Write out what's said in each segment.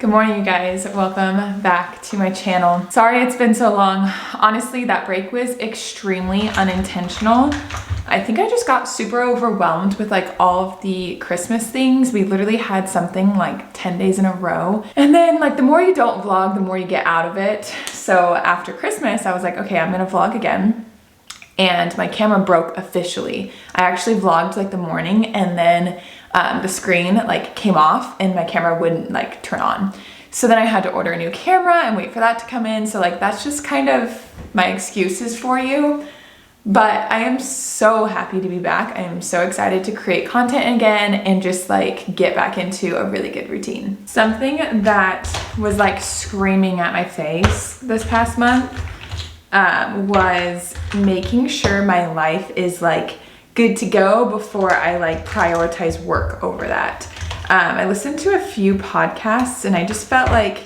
Good morning, you guys. Welcome back to my channel. Sorry it's been so long. Honestly, that break was extremely unintentional. I think I just got super overwhelmed with like all of the Christmas things. We literally had something like 10 days in a row. And then like the more you don't vlog, the more you get out of it. So after Christmas, I was like, okay, I'm gonna vlog again. And my camera broke officially. I actually vlogged like the morning and then the screen like came off and my camera wouldn't like turn on. So then I had to order a new camera and wait for that to come in. So like that's just kind of my excuses for you. But I am so happy to be back. I am so excited to create content again and just like get back into a really good routine. Something that was like screaming at my face this past month was making sure my life is like good to go before I like prioritize work over that. I listened to a few podcasts and I just felt like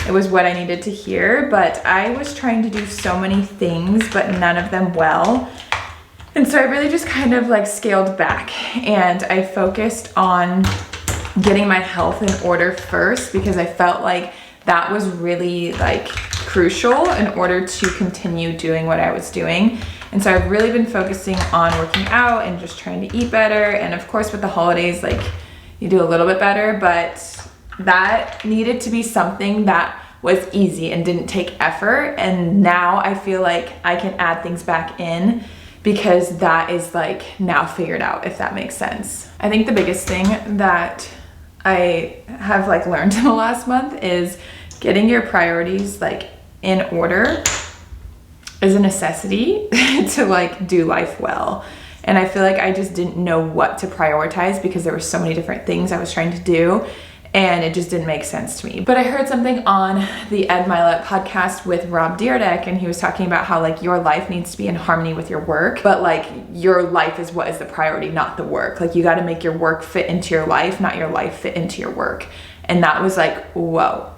it was what I needed to hear, but I was trying to do so many things, but none of them well. And so I really just kind of like scaled back and I focused on getting my health in order first because I felt like that was really like crucial in order to continue doing what I was doing. And so I've really been focusing on working out and just trying to eat better. And of course with the holidays, like you do a little bit better, but that needed to be something that was easy and didn't take effort. And now I feel like I can add things back in because that is like now figured out, if that makes sense. I think the biggest thing that I have like learned in the last month is getting your priorities like in order is a necessity to like do life well. And I feel like I just didn't know what to prioritize because there were so many different things I was trying to do and it just didn't make sense to me. But I heard something on the Ed Mylett podcast with Rob Dyrdek and he was talking about how like your life needs to be in harmony with your work, but like your life is what is the priority, not the work. Like you got to make your work fit into your life, not your life fit into your work. And that was like, whoa,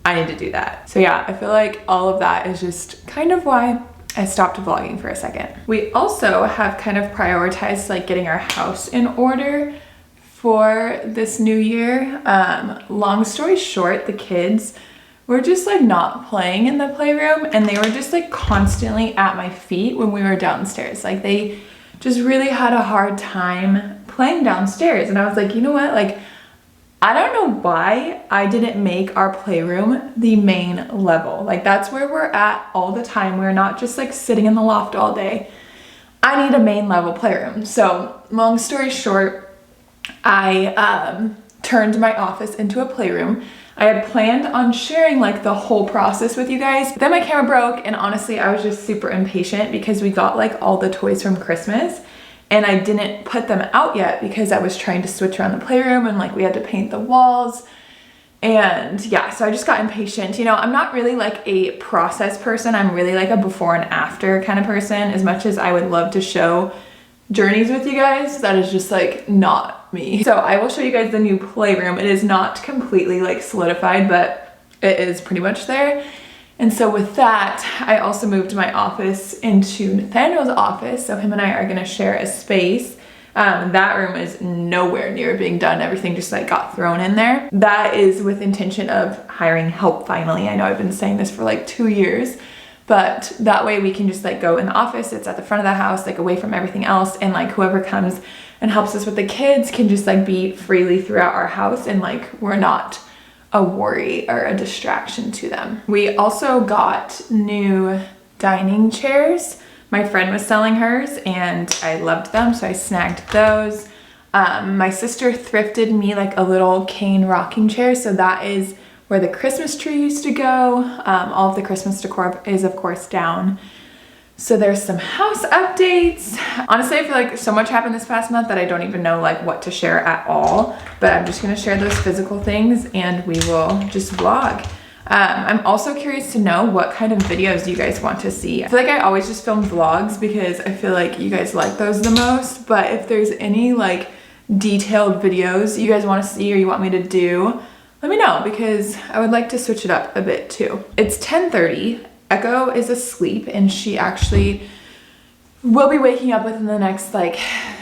I need to do that. So yeah, I feel like all of that is just kind of why I stopped vlogging for a second. We also have kind of prioritized like getting our house in order for this new year. Long story short, the kids were just like not playing in the playroom and they were just like constantly at my feet when we were downstairs. Like they just really had a hard time playing downstairs. And I was like, you know what? Like, I don't know why I didn't make our playroom the main level. Like that's where we're at all the time. We're not just like sitting in the loft all day. I need a main level playroom. So long story short, I turned my office into a playroom. I had planned on sharing like the whole process with you guys. Then my camera broke and honestly, I was just super impatient because we got like all the toys from Christmas and I didn't put them out yet because I was trying to switch around the playroom and like we had to paint the walls. And yeah, so I just got impatient. You know, I'm not really like a process person. I'm really like a before and after kind of person. As much as I would love to show journeys with you guys, that is just like not me. So I will show you guys the new playroom. It is not completely like solidified, but it is pretty much there. And so with that, I also moved my office into Nathaniel's office. So him and I are gonna share a space. That room is nowhere near being done. Everything just like got thrown in there. That is with intention of hiring help finally. I know I've been saying this for like 2 years, but that way we can just like go in the office. It's at the front of the house, like away from everything else. And like whoever comes and helps us with the kids can just like be freely throughout our house and like we're not a worry or a distraction to them. We also got new dining chairs. My friend was selling hers and I loved them, so I snagged those. My sister thrifted me like a little cane rocking chair, so that is where the Christmas tree used to go. All of the Christmas decor is of course down. So there's some house updates. Honestly, I feel like so much happened this past month that I don't even know like what to share at all, but I'm just gonna share those physical things and we will just vlog. I'm also curious to know what kind of videos you guys want to see. I feel like I always just film vlogs because I feel like you guys like those the most, but if there's any like detailed videos you guys want to see or you want me to do, let me know because I would like to switch it up a bit too. It's 10:30. Echo is asleep and she actually will be waking up within the next like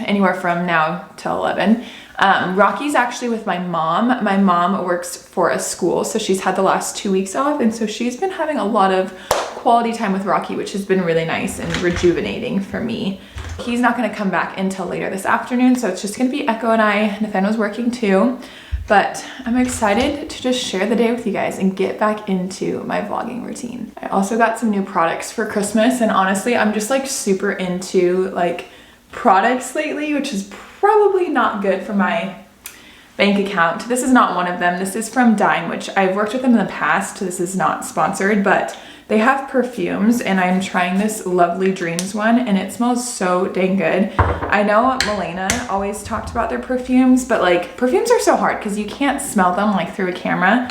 anywhere from now till 11. Rocky's actually with my mom. My mom works for a school, so she's had the last 2 weeks off, and so she's been having a lot of quality time with Rocky, which has been really nice and rejuvenating for me. He's not gonna come back until later this afternoon, so it's just gonna be Echo and I. Nathaniel's working too, but I'm excited to just share the day with you guys and get back into my vlogging routine. I also got some new products for Christmas, and honestly, I'm just like super into like products lately, which is probably not good for my bank account. This is not one of them. This is from Dime, which I've worked with them in the past. This is not sponsored, but they have perfumes, and I'm trying this Lovely Dreams one, and it smells so dang good. I know Milena always talked about their perfumes, but like perfumes are so hard because you can't smell them like through a camera.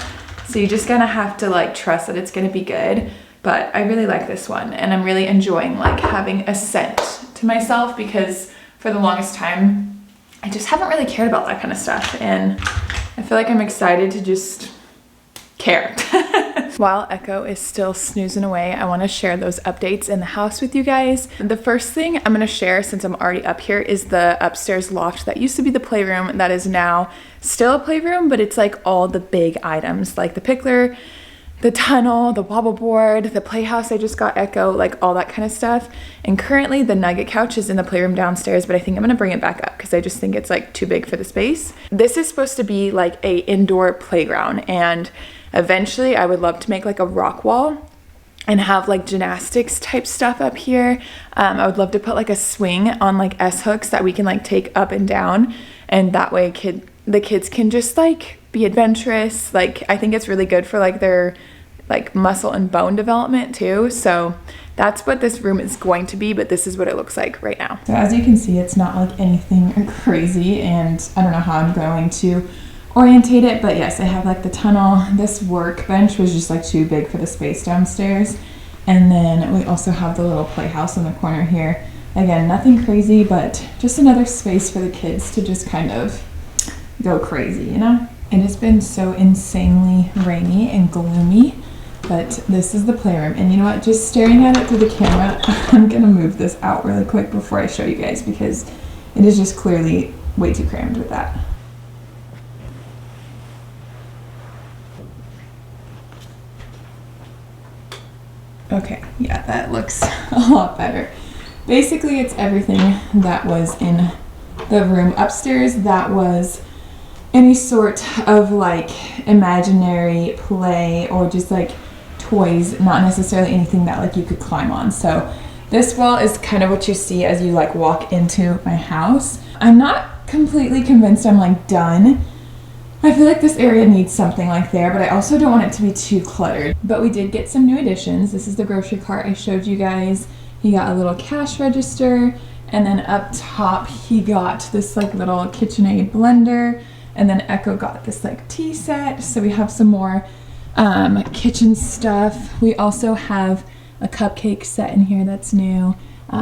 So you just gonna have to like trust that it's gonna be good. But I really like this one, and I'm really enjoying like having a scent to myself, because for the longest time, I just haven't really cared about that kind of stuff. And I feel like I'm excited to just care. While Echo is still snoozing away, I want to share those updates in the house with you guys. The first thing I'm going to share, since I'm already up here, is the upstairs loft that used to be the playroom that is now still a playroom, but it's like all the big items like the pickler, the tunnel, the wobble board, the playhouse I just got Echo, like all that kind of stuff. And currently the nugget couch is in the playroom downstairs, but I think I'm gonna bring it back up because I just think it's like too big for the space. This is supposed to be like a indoor playground, and eventually I would love to make like a rock wall and have like gymnastics type stuff up here. I would love to put like a swing on like S hooks that we can like take up and down, and that way the kids can just like be adventurous. Like I think it's really good for like their like muscle and bone development too. So that's what this room is going to be, but this is what it looks like right now. So as you can see, it's not like anything crazy, and I don't know how I'm going to orientate it, but yes, I have like the tunnel. This workbench was just like too big for the space downstairs, and then we also have the little playhouse in the corner here. Again, nothing crazy, but just another space for the kids to just kind of go crazy, you know? It has been so insanely rainy and gloomy, but this is the playroom. And you know what, just staring at it through the camera, I'm gonna move this out really quick before I show you guys, because it is just clearly way too crammed with that. Okay, yeah, that looks a lot better. Basically, it's everything that was in the room upstairs that was any sort of like imaginary play or just like toys, not necessarily anything that like you could climb on. So this wall is kind of what you see as you like walk into my house. I'm not completely convinced I'm like done. I feel like this area needs something like there, but I also don't want it to be too cluttered. But we did get some new additions. This is the grocery cart I showed you guys. He got a little cash register, and then up top he got this like little KitchenAid blender, and then Echo got this like tea set. So we have some more kitchen stuff. We also have a cupcake set in here that's new.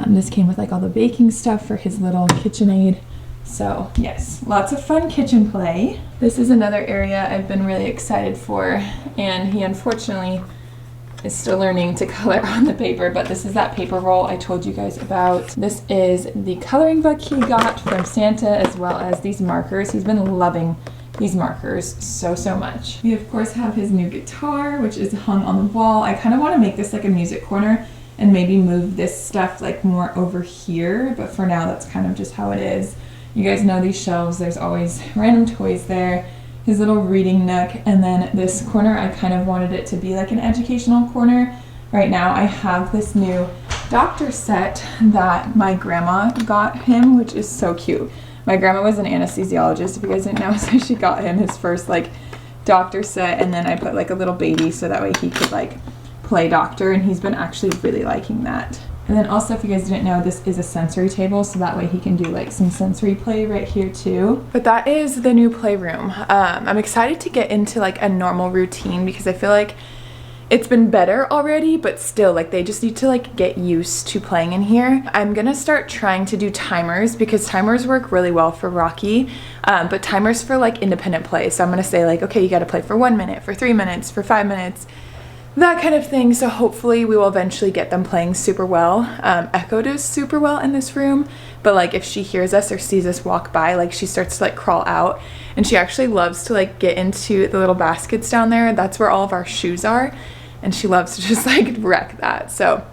This came with like all the baking stuff for his little KitchenAid. So yes, lots of fun kitchen play. This is another area I've been really excited for, and he unfortunately is still learning to color on the paper, but this is that paper roll I told you guys about. This is the coloring book he got from Santa, as well as these markers. He's been loving these markers so much. We of course have his new guitar, which is hung on the wall. I kind of want to make this like a music corner and maybe move this stuff like more over here, but for now that's kind of just how it is. You guys know these shelves, there's always random toys there. His little reading nook, and then this corner, I kind of wanted it to be like an educational corner. Right now I have this new doctor set that my grandma got him, which is so cute. My grandma was an anesthesiologist, if you guys didn't know, so she got him his first like doctor set, and then I put like a little baby so that way he could like play doctor, and he's been actually really liking that. And then also, if you guys didn't know, this is a sensory table, so that way he can do like some sensory play right here too. But that is the new playroom. I'm excited to get into like a normal routine because I feel like it's been better already, but still like they just need to like get used to playing in here. I'm gonna start trying to do timers because timers work really well for Rocky, but timers for like independent play. So I'm gonna say like, okay, you gotta play for 1 minute, for 3 minutes, for 5 minutes. that kind of thing. So hopefully we will eventually get them playing super well. Echo does super well in this room, but like if she hears us or sees us walk by, like she starts to like crawl out, and she actually loves to like get into the little baskets down there. That's where all of our shoes are, and she loves to just like wreck that. So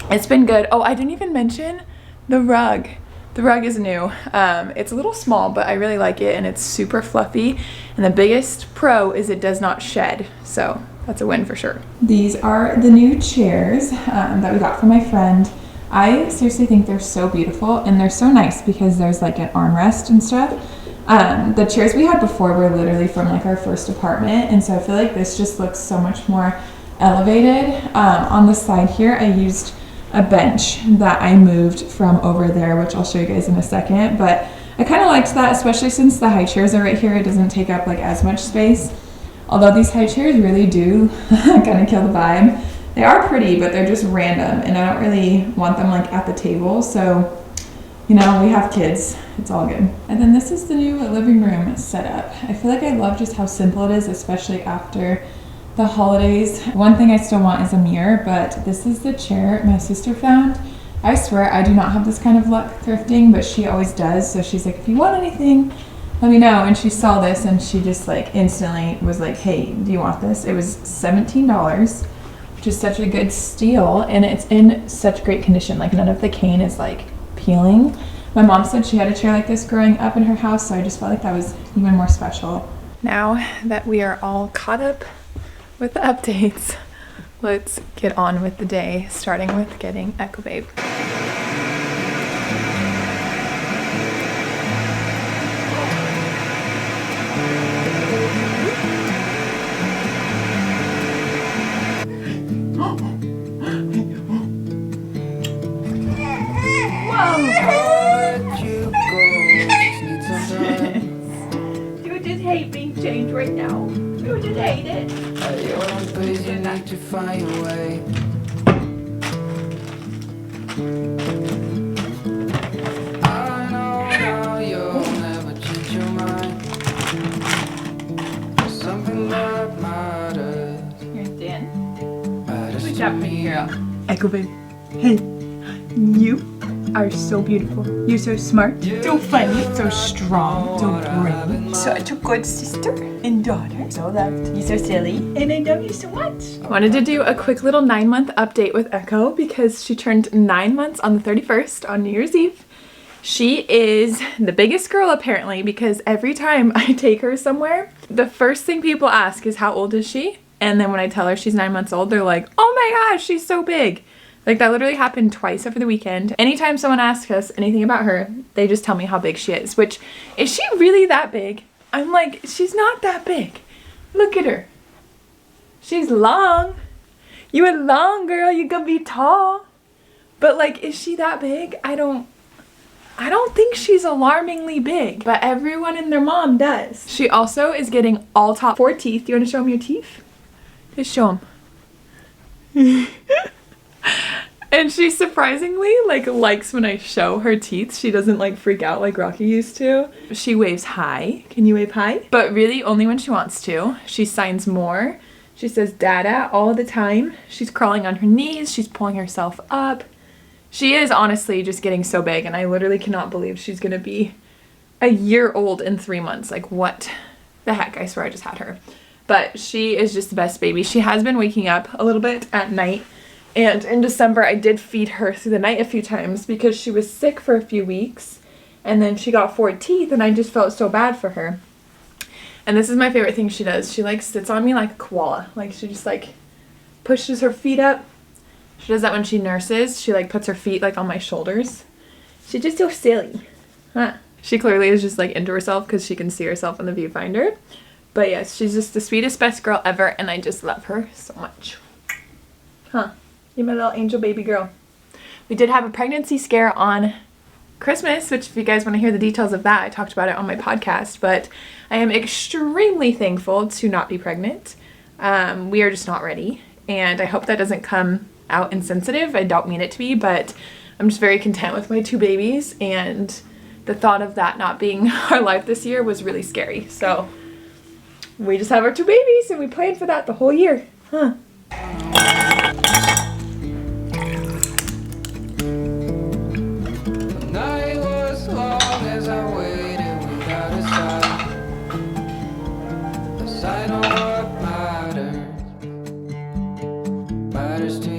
it's been good. Oh, I didn't even mention the rug. The rug is new. It's a little small, but I really like it, and it's super fluffy, and the biggest pro is it does not shed, so that's a win for sure. These are the new chairs that we got from my friend. I seriously think they're so beautiful, and they're so nice because there's like an armrest and stuff. The chairs we had before were literally from like our first apartment, and so I feel like this just looks so much more elevated. On the side here, I used a bench that I moved from over there, which I'll show you guys in a second, but I kind of liked that, especially since the high chairs are right here. It doesn't take up like as much space. Although these high chairs really do kind of kill the vibe. They are pretty, but they're just random, and I don't really want them like at the table. So, you know, we have kids. It's all good. And then this is the new living room setup. I feel like I love just how simple it is, especially after the holidays. One thing I still want is a mirror, but this is the chair my sister found. I swear I do not have this kind of luck thrifting, but she always does. So she's like, if you want anything, let me know. And she saw this and she just like instantly was like, hey, do you want this? It was $17, which is such a good steal, and it's in such great condition. Like none of the cane is like peeling. My mom said she had a chair like this growing up in her house, so I just felt like that was even more special. Now that we are all caught up with the updates, let's get on with the day, starting with getting Echo Babe. You just hate being changed right now. You just hate it. You need to find a way. I know now you'll never change your mind. Something that matters. Here's Dan. Matters Good to job, me. girl. Echo Babe. Hey, you are so beautiful. You're so smart, so funny, so strong, so brave. Such a good sister and daughter. So loved. You're so silly, and I love you so much. I wanted to do a quick little 9-month update with Echo because she turned 9 months on the 31st on New Year's Eve. She is the biggest girl apparently, because every time I take her somewhere, the first thing people ask is how old is she? And then when I tell her she's 9 months old, they're like, oh my gosh, she's so big. Like that literally happened twice over the weekend. Anytime someone asks us anything about her, they just tell me how big she is, which, is she really that big? I'm like, she's not that big. Look at her. She's long. You a long girl, you gonna be tall. But like, is she that big? I don't think she's alarmingly big, but everyone and their mom does. She also is getting all top 4 teeth. Do you want to show them your teeth? Just show them. And she surprisingly likes when I show her teeth. She doesn't like freak out like Rocky used to. She waves hi. Can you wave hi? But really only when she wants to. She signs more. She says dada all the time. She's crawling on her knees. She's pulling herself up. She is honestly just getting so big, and I literally cannot believe she's gonna be a year old in 3 months. Like what the heck? I swear I just had her. But she is just the best baby. She has been waking up a little bit at night. And in December, I did feed her through the night a few times because she was sick for a few weeks. And then she got 4 teeth, and I just felt so bad for her. And this is my favorite thing she does. She like sits on me like a koala. Like she just like pushes her feet up. She does that when she nurses. She like puts her feet like on my shoulders. She's just so silly. Huh. She clearly is just like into herself because she can see herself in the viewfinder. But yes, she's just the sweetest, best girl ever, and I just love her so much. Huh. You're my little angel baby girl. We did have a pregnancy scare on Christmas, which if you guys want to hear the details of that, I talked about it on my podcast, but I am extremely thankful to not be pregnant. We are just not ready, and I hope that doesn't come out insensitive. I don't mean it to be, but I'm just very content with my 2 babies, and the thought of that not being our life this year was really scary. So we just have our 2 babies, and we planned for that the whole year. Huh. The night was long as I waited without a sign of what matters to